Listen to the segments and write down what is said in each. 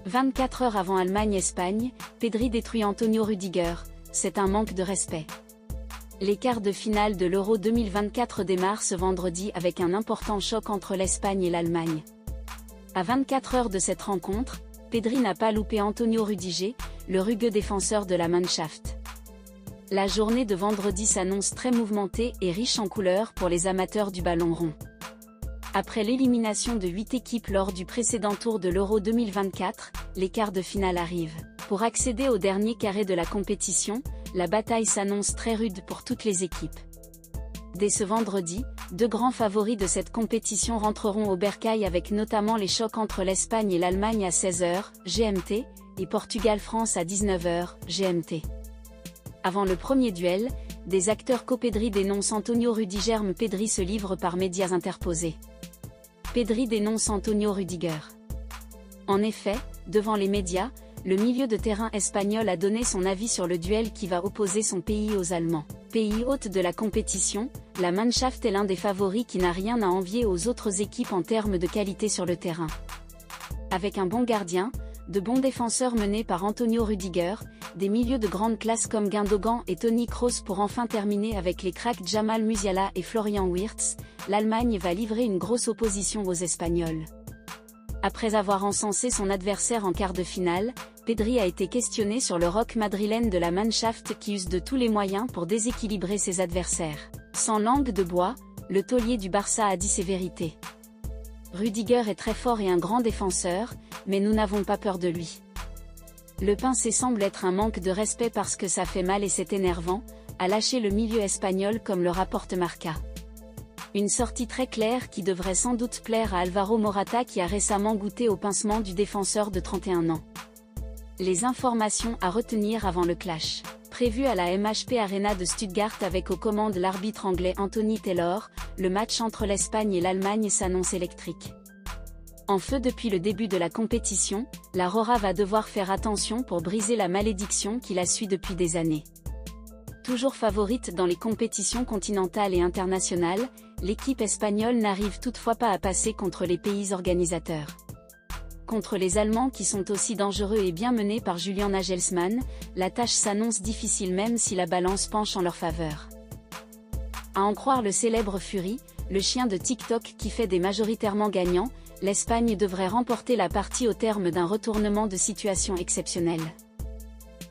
24 heures avant Allemagne-Espagne, Pedri détruit Antonio Rüdiger, c'est un manque de respect. Les quarts de finale de l'Euro 2024 démarrent ce vendredi avec un important choc entre l'Espagne et l'Allemagne. À 24 heures de cette rencontre, Pedri n'a pas loupé Antonio Rüdiger, le rugueux défenseur de la Mannschaft. La journée de vendredi s'annonce très mouvementée et riche en couleurs pour les amateurs du ballon rond. Après l'élimination de 8 équipes lors du précédent tour de l'Euro 2024, les quarts de finale arrivent. Pour accéder au dernier carré de la compétition, la bataille s'annonce très rude pour toutes les équipes. Dès ce vendredi, deux grands favoris de cette compétition rentreront au bercail avec notamment les chocs entre l'Espagne et l'Allemagne à 16h, GMT, et Portugal-France à 19h, GMT. Avant le premier duel, des acteurs co-Pedri dénoncent Antonio Rüdiger. Pedri se livre par médias interposés. Pedri dénonce Antonio Rüdiger. En effet, devant les médias, le milieu de terrain espagnol a donné son avis sur le duel qui va opposer son pays aux Allemands. Pays hôte de la compétition, la Mannschaft est l'un des favoris qui n'a rien à envier aux autres équipes en termes de qualité sur le terrain. Avec un bon gardien, de bons défenseurs menés par Antonio Rüdiger, des milieux de grande classe comme Gundogan et Toni Kroos pour enfin terminer avec les cracks Jamal Musiala et Florian Wirtz, l'Allemagne va livrer une grosse opposition aux Espagnols. Après avoir encensé son adversaire en quart de finale, Pedri a été questionné sur le rock madrilène de la Mannschaft qui use de tous les moyens pour déséquilibrer ses adversaires. Sans langue de bois, le taulier du Barça a dit ses vérités. Rüdiger est très fort et un grand défenseur, mais nous n'avons pas peur de lui. Le pincé semble être un manque de respect parce que ça fait mal et c'est énervant, a lâché le milieu espagnol comme le rapporte Marca. Une sortie très claire qui devrait sans doute plaire à Alvaro Morata qui a récemment goûté au pincement du défenseur de 31 ans. Les informations à retenir avant le clash. Prévu à la MHP Arena de Stuttgart avec aux commandes l'arbitre anglais Anthony Taylor, le match entre l'Espagne et l'Allemagne s'annonce électrique. En feu depuis le début de la compétition, la Rora va devoir faire attention pour briser la malédiction qui la suit depuis des années. Toujours favorite dans les compétitions continentales et internationales, l'équipe espagnole n'arrive toutefois pas à passer contre les pays organisateurs. Contre les Allemands qui sont aussi dangereux et bien menés par Julian Nagelsmann, la tâche s'annonce difficile même si la balance penche en leur faveur. À en croire le célèbre Fury, le chien de TikTok qui fait des majoritairement gagnants, l'Espagne devrait remporter la partie au terme d'un retournement de situation exceptionnel.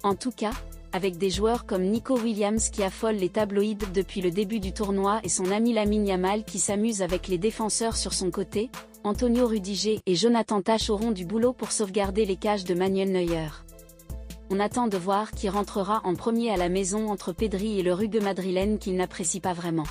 En tout cas, avec des joueurs comme Nico Williams qui affolent les tabloïds depuis le début du tournoi et son ami Lamine Yamal qui s'amuse avec les défenseurs sur son côté, Antonio Rüdiger et Jonathan Tah auront du boulot pour sauvegarder les cages de Manuel Neuer. On attend de voir qui rentrera en premier à la maison entre Pedri et le rugueux madrilène qu'il n'apprécie pas vraiment.